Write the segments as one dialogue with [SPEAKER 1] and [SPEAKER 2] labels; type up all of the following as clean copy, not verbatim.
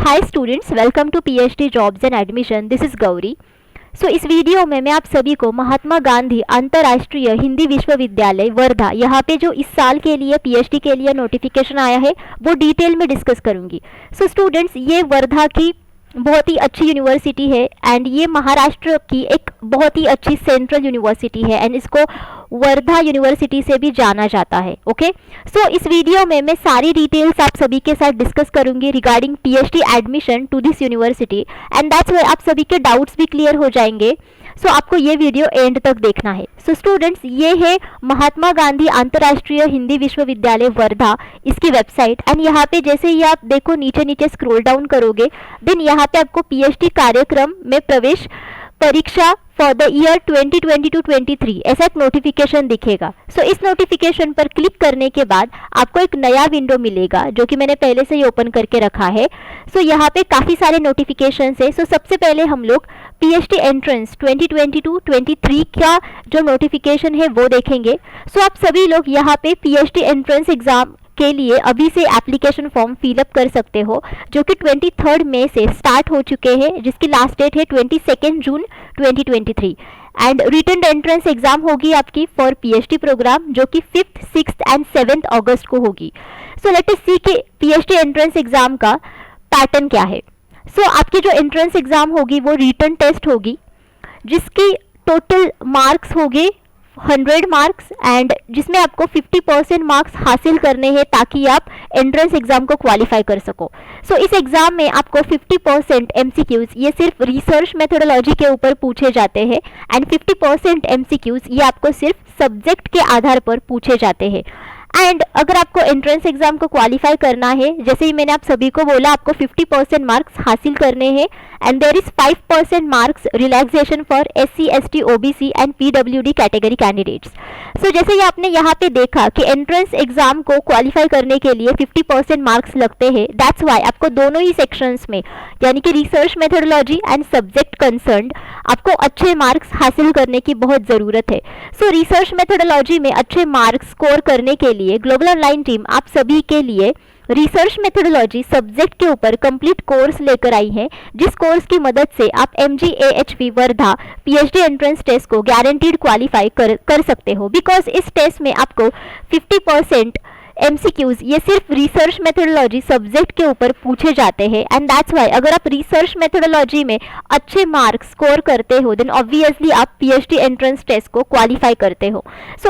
[SPEAKER 1] Hi students, welcome to PhD jobs and admission. This is Gauri. इस video में मैं आप सभी को महात्मा गांधी अंतर्राष्ट्रीय हिंदी विश्वविद्यालय वर्धा यहाँ पे जो इस साल के लिए पीएचडी के लिए नोटिफिकेशन आया है वो डिटेल में डिस्कस करूँगी। स्टूडेंट्स, ये वर्धा की बहुत ही अच्छी यूनिवर्सिटी है एंड ये महाराष्ट्र की एक बहुत ही अच्छी सेंट्रल यूनिवर्सिटी है एंड इसको वर्धा यूनिवर्सिटी से भी जाना जाता है। ओके, इस वीडियो में मैं सारी डिटेल्स आप सभी के साथ डिस्कस करूंगी regarding PhD admission to this university and that's why आप सभी के डाउट्स भी क्लियर हो जाएंगे। आपको ये वीडियो एंड तक देखना है। स्टूडेंट्स, ये है महात्मा गांधी अंतर्राष्ट्रीय हिंदी विश्वविद्यालय वर्धा, इसकी वेबसाइट एंड यहाँ पे जैसे ही आप देखो नीचे नीचे स्क्रॉल डाउन करोगे देन यहाँ पे आपको पीएचडी कार्यक्रम में प्रवेश परीक्षा फॉर द ईयर 2022-23 ऐसा एक नोटिफिकेशन दिखेगा। इस नोटिफिकेशन पर क्लिक करने के बाद आपको एक नया विंडो मिलेगा जो कि मैंने पहले से ही ओपन करके रखा है। यहाँ पे काफ़ी सारे नोटिफिकेशंस है। सबसे पहले हम लोग पीएचडी एंट्रेंस 2022-23 का जो नोटिफिकेशन है वो देखेंगे। आप सभी लोग यहाँ पे पीएचडी एंट्रेंस एग्जाम के लिए अभी से एप्लीकेशन फॉर्म फिलअप कर सकते हो जो कि 23 मई से स्टार्ट हो चुके हैं, जिसकी लास्ट डेट है 22 जून 2023 एंड रिटन एंट्रेंस एग्जाम होगी आपकी फॉर पीएचडी प्रोग्राम जो कि 5th, 6th एंड 7th अगस्त को होगी। लेट अस सी कि पीएचडी एंट्रेंस एग्जाम का पैटर्न क्या है। आपकी जो एंट्रेंस एग्जाम होगी वो रिटन टेस्ट होगी जिसकी टोटल मार्क्स होंगे 100 मार्क्स एंड जिसमें आपको 50% मार्क्स हासिल करने हैं ताकि आप एंट्रेंस एग्जाम को क्वालिफाई कर सको। इस एग्जाम में आपको 50% एमसीक्यूज ये सिर्फ रिसर्च मेथोडोलॉजी के ऊपर पूछे जाते हैं एंड 50% एमसीक्यूज ये आपको सिर्फ सब्जेक्ट के आधार पर पूछे जाते हैं। एंड अगर आपको एंट्रेंस एग्जाम को क्वालिफाई करना है, जैसे ही मैंने आप सभी को बोला, आपको 50% मार्क्स हासिल करने हैं and there is 5% marks relaxation for SC, ST, OBC and PWD category candidates. जैसे ही आपने यहाँ पे देखा कि एंट्रेंस एग्जाम को क्वालिफाई करने के लिए 50% मार्क्स लगते हैं, दैट्स वाई आपको दोनों ही सेक्शंस में यानी कि research methodology and subject concerned आपको अच्छे मार्क्स हासिल करने की बहुत ज़रूरत है। रिसर्च मेथोडोलॉजी में अच्छे मार्क्स स्कोर करने के लिए ग्लोबल ऑनलाइन टीम आप सभी के लिए रिसर्च मेथोडोलॉजी सब्जेक्ट के ऊपर कंप्लीट कोर्स लेकर आई है, जिस कोर्स की मदद से आप MGAHV Wardha PhD entrance test को गारंटीड क्वालिफाई कर सकते हो। बिकॉज इस टेस्ट में आपको 50% एमसीक्यूज ये सिर्फ रिसर्च मेथोडोलॉजी सब्जेक्ट के ऊपर पूछे जाते हैं एंड दैट्स वाई अगर आप रिसर्च मेथोडोलॉजी में अच्छे मार्क्स स्कोर करते हो देन ऑब्वियसली आप पीएचडी एंट्रेंस टेस्ट को क्वालिफाई करते हो।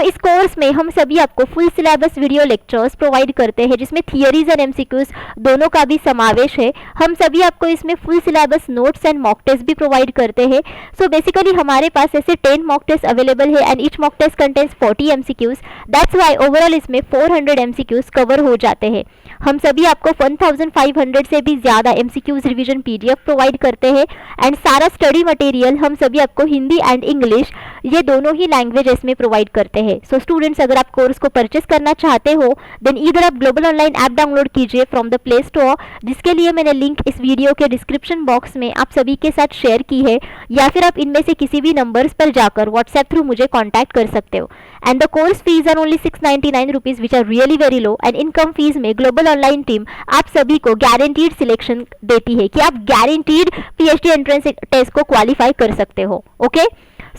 [SPEAKER 1] इस कोर्स में हम सभी आपको full syllabus video lectures provide करते हैं जिसमें थियरीज एंड एमसीक्यूज दोनों का भी समावेश है। हम सभी आपको इसमें full syllabus notes and mock test भी प्रोवाइड करते हैं। बेसिकली हमारे पास ऐसे 10 मॉक टेस्ट अवेलेबल है and each mock test contains 40 MCQs. That's why overall इसमें 400 एमसीक्यूज कवर हो जाते हैं। हम सभी आपको 1500 से भी ज्यादा एमसीक्यूज रिवीजन पीडीएफ प्रोवाइड करते हैं एंड सारा स्टडी मटेरियल हम सभी आपको हिंदी एंड इंग्लिश ये दोनों ही लैंग्वेजेस में प्रोवाइड करते हैं। स्टूडेंट्स, अगर आप कोर्स को परचेस करना चाहते हो देन इधर आप ग्लोबल ऑनलाइन ऐप डाउनलोड कीजिए फ्रॉम द प्ले स्टोर, जिसके लिए मैंने लिंक इस वीडियो के डिस्क्रिप्शन बॉक्स में आप सभी के साथ शेयर की है, या फिर आप इनमें से किसी भी नंबर्स पर जाकर व्हाट्सएप थ्रू मुझे कॉन्टैक्ट कर सकते हो। And the course fees are only 699 rupees which are really very low and income fees में ग्लोबल ऑनलाइन टीम आप सभी को गारंटीड सिलेक्शन देती है कि आप गारंटीड पीएचडी एंट्रेंस टेस्ट को क्वालिफाई कर सकते हो। Okay,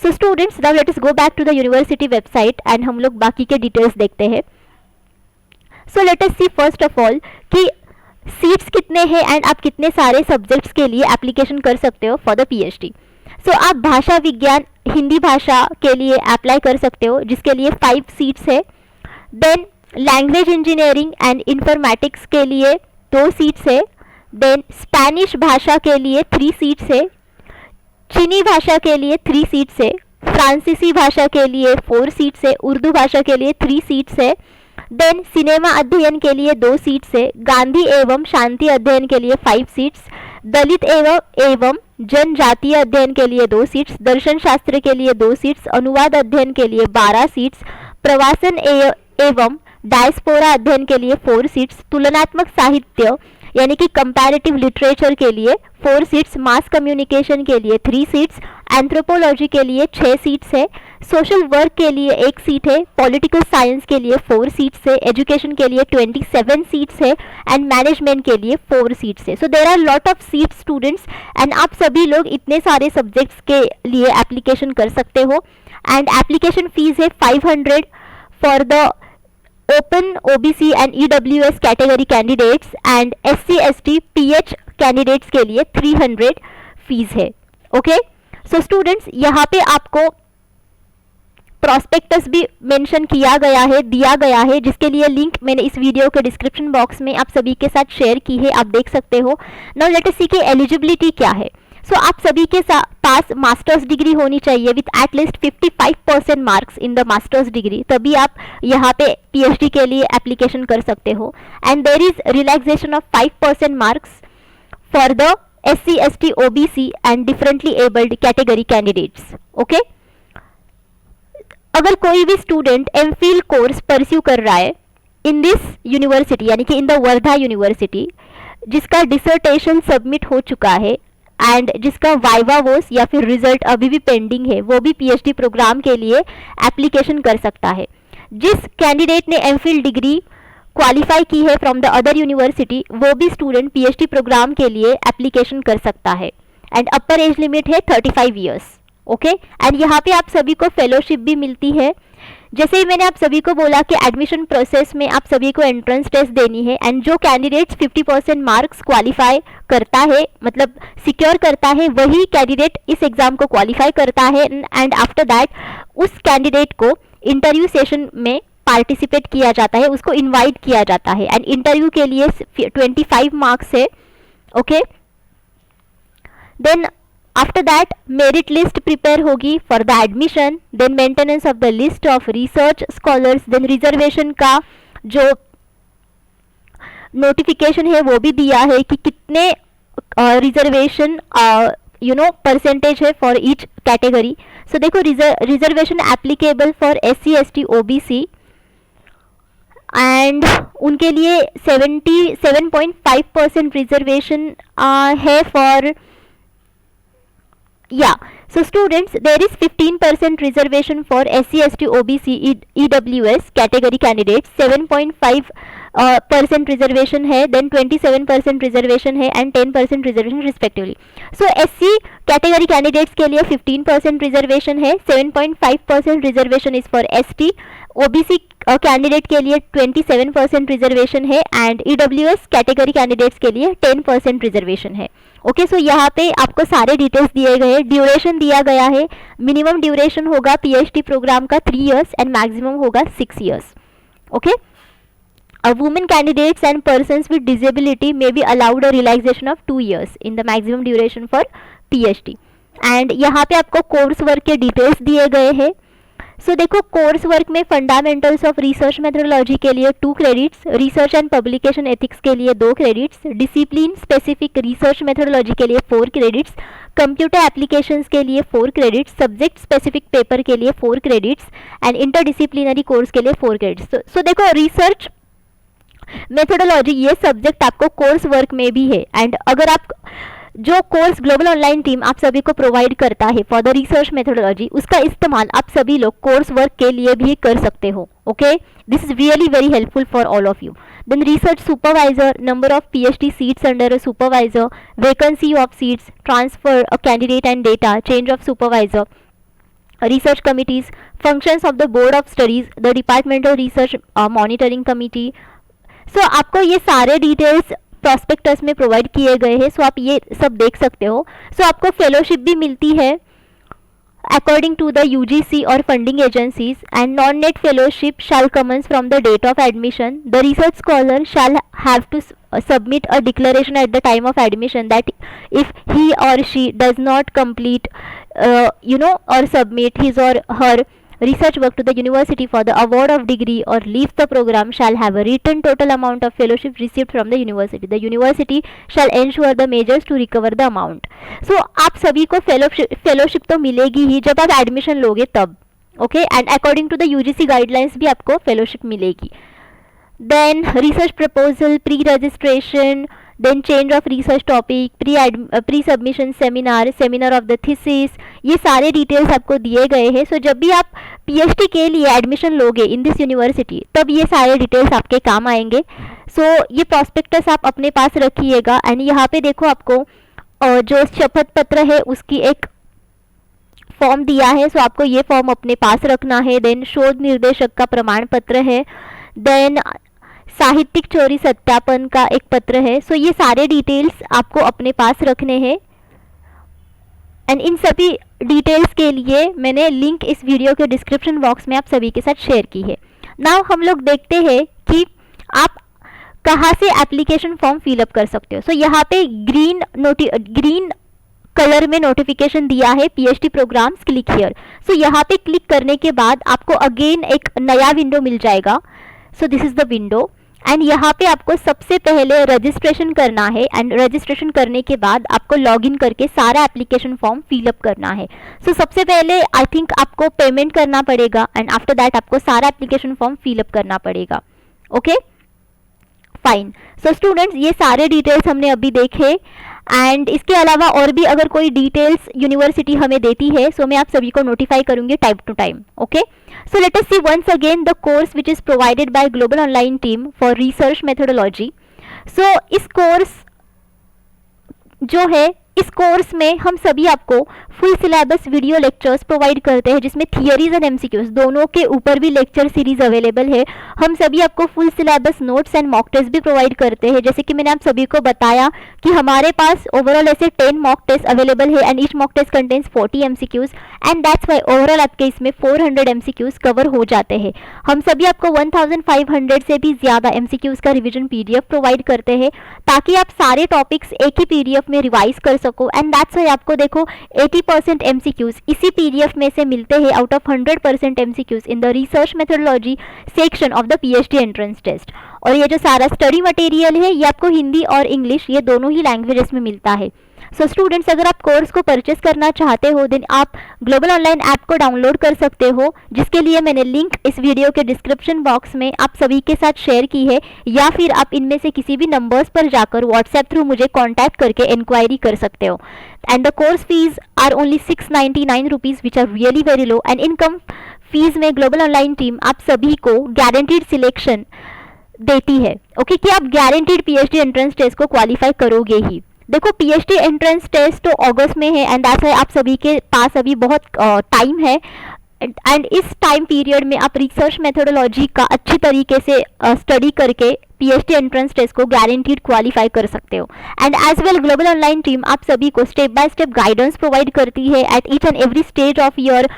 [SPEAKER 1] students, now let us go back to the university website and हम लोग बाकी के डिटेल्स देखते हैं। Let us see first of all कि सीट्स कितने हैं एंड आप कितने सारे सब्जेक्ट्स के लिए एप्लीकेशन कर सकते हो फॉर द पीएचडी। आप भाषा विज्ञान हिंदी भाषा के लिए अप्लाई कर सकते हो जिसके लिए 5 सीट्स है। Then language engineering and informatics के लिए 2 सीट्स है। देन स्पेनिश भाषा के लिए 3 सीट्स है। चीनी भाषा के लिए 3 सीट्स है। फ्रांसीसी भाषा के लिए 4 सीट्स है। उर्दू भाषा के लिए 3 सीट्स है। देन सिनेमा अध्ययन के लिए 2 सीट्स है। गांधी एवं शांति अध्ययन के लिए 5 सीट्स। दलित एवं जनजातीय अध्ययन के लिए 2 सीट्स। दर्शन शास्त्र के लिए 2 सीट्स। अनुवाद अध्ययन के लिए 12 सीट्स। प्रवासन एवं डायस्पोरा अध्ययन के लिए 4 सीट्स। तुलनात्मक साहित्य यानी कि कंपैरेटिव लिटरेचर के लिए 4 सीट्स। मास कम्युनिकेशन के लिए 3 सीट्स। एंथ्रोपोलॉजी के लिए 6 सीट्स है, सोशल वर्क के लिए 1 सीट है, पॉलिटिकल साइंस के लिए 4 सीट्स है, एजुकेशन के लिए 27 सीट्स है एंड मैनेजमेंट के लिए 4 सीट्स है। So there are lot of seats students and आप सभी लोग इतने सारे सब्जेक्ट्स के लिए एप्लीकेशन कर सकते हो एंड एप्लीकेशन फीस है 500 for the open OBC and EWS category candidates and SC ST pH candidates के लिए 300 फीस है। ओके सो स्टूडेंट्स, यहाँ पे आपको प्रॉस्पेक्टस भी मेंशन किया गया है, दिया गया है, जिसके लिए लिंक मैंने इस वीडियो के डिस्क्रिप्शन बॉक्स में आप सभी के साथ शेयर की है, आप देख सकते हो। नाउ लेट अस सी कि एलिजिबिलिटी क्या है। सो आप सभी के पास मास्टर्स डिग्री होनी चाहिए with at least 55% marks in the masters degree, तभी आप यहाँ पे पीएचडी के लिए एप्लीकेशन कर सकते हो। And there is relaxation of 5% marks for the SC, ST, OBC and differently abled category candidates. Okay? अगर कोई भी स्टूडेंट MPhil कोर्स परस्यू कर रहा है इन दिस यूनिवर्सिटी यानी कि इन द वर्धा यूनिवर्सिटी, जिसका डिसर्टेशन सबमिट हो चुका है एंड जिसका वाइवा वोस या फिर रिजल्ट अभी भी पेंडिंग है, वो भी पीएचडी प्रोग्राम के लिए एप्लीकेशन कर सकता है। जिस कैंडिडेट ने MPhil डिग्री क्वालिफाई की है फ्रॉम द अदर यूनिवर्सिटी, वो भी स्टूडेंट पीएचडी प्रोग्राम के लिए एप्लीकेशन कर सकता है एंड अपर एज लिमिट है 35 ईयर्स। ओके एंड यहाँ पे आप सभी को फेलोशिप भी मिलती है। जैसे ही मैंने आप सभी को बोला कि एडमिशन प्रोसेस में आप सभी को एंट्रेंस टेस्ट देनी है एंड जो कैंडिडेट्स 50% मार्क्स क्वालिफाई करता है, मतलब सिक्योर करता है, वही कैंडिडेट इस एग्जाम को क्वालिफाई करता है एंड आफ्टर दैट उस कैंडिडेट को इंटरव्यू सेशन में पार्टिसिपेट किया जाता है, उसको इनवाइट किया जाता है एंड इंटरव्यू के लिए 25 मार्क्स है। Okay then after that merit list prepare होगी for the admission, then maintenance of the list of research scholars, then reservation का जो नोटिफिकेशन है वो भी दिया है कि कितने रिजर्वेशन परसेंटेज है फॉर ईच कैटेगरी। सो देखो reservation applicable for SC, ST, OBC and उनके लिए 77.5% रिजर्वेशन है for so students, there is 15% reservation for SC, ST, OBC, EWS category candidates, 7.5% reservation है, then 27% reservation है and 10% reservation respectively. So SC category candidates के लिए 15% reservation है, 7.5% reservation is for ST, OBC candidate के लिए 27% reservation है and EWS category candidates के लिए 10% रिजर्वेशन है। ओके सो यहाँ पे आपको सारे डिटेल्स दिए गए हैं, ड्यूरेशन दिया गया है, मिनिमम ड्यूरेशन होगा पीएचडी प्रोग्राम का 3 इयर्स एंड मैक्सिमम होगा 6 years. Okay women candidates and persons with disability may be allowed a relaxation of 2 years in the maximum duration for PhD. And यहाँ पे आपको कोर्स वर्क के details दिए गए हैं। सो देखो कोर्स वर्क में फंडामेंटल्स ऑफ रिसर्च मेथोडोलॉजी के लिए 2 credits, research and publication ethics के लिए 2 credits, discipline specific research methodology के लिए 4 क्रेडिट्स, कंप्यूटर एप्लीकेशंस के लिए 4 क्रेडिट्स, सब्जेक्ट स्पेसिफिक पेपर के लिए 4 क्रेडिट्स एंड इंटरडिसिप्लिनरी कोर्स के लिए 4 क्रेडिट्स। सो देखो रिसर्च मेथोडोलॉजी ये सब्जेक्ट आपको कोर्स वर्क में भी है एंड अगर आप जो कोर्स ग्लोबल ऑनलाइन टीम आप सभी को प्रोवाइड करता है फॉर द रिसर्च मेथोडोलॉजी, उसका इस्तेमाल आप सभी लोग कोर्स वर्क के लिए भी कर सकते हो। Okay this is really very helpful for all of you. Then research supervisor, number of PhD seats under a supervisor, vacancy of seats, transfer a candidate and data, change of supervisor, research committees, functions of the board of studies, the departmental research monitoring committee. So आपको ये सारे details prospectus में provide किए गए हैं, सो आप ये सब देख सकते हो। सो आपको फेलोशिप भी मिलती है अकॉर्डिंग टू द यूजीसी और funding agencies and non NET fellowship shall commence from the date of admission. The research scholar shall have to submit a declaration at the time of admission that if he or she does not complete or submit his or her research work to the university for the award of degree or leaves the program shall have a written total amount of fellowship received from the university. The university shall ensure the measures to recover the amount. So आप सभी को fellowship तो मिलेगी ही जब आप admission लोगे तब। Okay and according to the UGC guidelines भी आपको फेलोशिप मिलेगी। Then research proposal, pre-registration, then change of research topic, pre-submission seminar of the thesis, ये सारे डिटेल्स आपको दिए गए हैं। सो जब भी आप पीएचडी के लिए एडमिशन लोगे इन दिस यूनिवर्सिटी तब ये सारे डिटेल्स आपके काम आएंगे। सो ये प्रॉस्पेक्टस आप अपने पास रखिएगा। एंड यहाँ पे देखो आपको जो शपथ पत्र है उसकी एक फॉर्म दिया है, सो आपको ये फॉर्म अपने पास रखना है। देन शोध निर्देशक का प्रमाण पत्र है, देन साहित्यिक चोरी सत्यापन का एक पत्र है। सो ये सारे डिटेल्स आपको अपने पास रखने हैं। एंड इन सभी डिटेल्स के लिए मैंने लिंक इस वीडियो के डिस्क्रिप्शन बॉक्स में आप सभी के साथ शेयर की है। नाउ हम लोग देखते हैं कि आप कहाँ से एप्लीकेशन फॉर्म फिलअप कर सकते हो। सो यहाँ पे ग्रीन कलर में नोटिफिकेशन दिया है पीएचडी प्रोग्राम्स क्लिक हियर। सो यहाँ पे क्लिक करने के बाद आपको अगेन एक नया विंडो मिल जाएगा। So this is the window and यहाँ पे आपको सबसे पहले रजिस्ट्रेशन करना है। एंड रजिस्ट्रेशन करने के बाद आपको लॉगिन करके सारा एप्लीकेशन फॉर्म फिलअप करना है। सो सबसे पहले आई थिंक आपको पेमेंट करना पड़ेगा एंड आफ्टर दैट आपको सारा एप्लीकेशन फॉर्म फिलअप करना पड़ेगा। Okay fine. सो स्टूडेंट्स ये सारे डिटेल्स हमने अभी देखे एंड इसके अलावा और भी अगर कोई डिटेल्स यूनिवर्सिटी हमें देती है सो मैं आप सभी को नोटिफाई करूंगी time to time. Okay so let us see once again the course which is provided by global online team for research methodology. So इस कोर्स जो है इस कोर्स में हम सभी आपको full syllabus video lectures provide करते हैं जिसमें थियरीज एंड एमसीक्यूज दोनों के ऊपर भी लेक्चर सीरीज अवेलेबल है। हम सभी आपको full syllabus notes and mock test भी प्रोवाइड करते हैं। जैसे कि मैंने आप सभी को बताया कि हमारे पास ओवरऑल ऐसे 10 मॉक टेस्ट अवेलेबल है and each mock test contains 40 MCQs and that's why overall आपके इसमें 400 एमसीक्यूज कवर हो जाते हैं। हम सभी आपको 1500 से भी ज़्यादा एमसीक्यूज का रिविजन पीडीएफ प्रोवाइड करते हैं ताकि आप सारे टॉपिक्स एक ही पीडीएफ में रिवाइज कर सको। एंड दैट्स वाई आपको देखो 80% एमसीक्यूज इसी पीडीएफ में से मिलते हैं out of 100% MCQs in the research methodology section of the PhD entrance test. और ये जो सारा स्टडी मटेरियल है ये आपको हिंदी और इंग्लिश ये दोनों ही लैंग्वेजेस में मिलता है। सो स्टूडेंट्स अगर आप कोर्स को परचेस करना चाहते हो देन आप ग्लोबल ऑनलाइन ऐप को डाउनलोड कर सकते हो जिसके लिए मैंने लिंक इस वीडियो के डिस्क्रिप्शन बॉक्स में आप सभी के साथ शेयर की है, या फिर आप इनमें से किसी भी नंबर्स पर जाकर व्हाट्सएप थ्रू मुझे कॉन्टैक्ट करके इंक्वायरी कर सकते हो। And the course fees are only 699 rupees which are really very low. And income fees में ग्लोबल ऑनलाइन टीम आप सभी को गारंटीड सिलेक्शन देती है। ओके कि आप गारंटीड पीएचडी एंट्रेंस टेस्ट को क्वालिफाई करोगे ही। देखो पीएचडी एंट्रेंस टेस्ट तो अगस्त में है एंड दैट्स व्हाई आप सभी के पास अभी बहुत टाइम है एंड इस टाइम पीरियड में आप रिसर्च मेथोडोलॉजी का अच्छी तरीके से स्टडी करके पीएचडी एंट्रेंस टेस्ट को गारंटीड क्वालिफाई कर सकते हो। And as well Global online Team आप सभी को step by step guidance provide करती है at each and every stage of your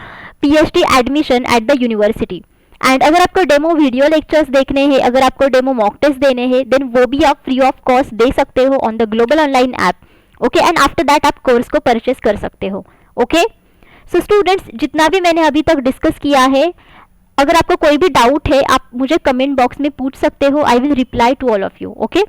[SPEAKER 1] PhD admission at the university. And अगर आपको डेमो वीडियो लेक्चर्स देखने हैं, अगर आपको डेमो मॉक टेस्ट देने हैं देन वो भी आप फ्री ऑफ कॉस्ट दे सकते हो on the global online app. Okay and after that आप कोर्स को परचेस कर सकते हो। ओके सो स्टूडेंट्स जितना भी मैंने अभी तक डिस्कस किया है अगर आपको कोई भी डाउट है आप मुझे कमेंट बॉक्स में पूछ सकते हो। I will reply to all of you. Okay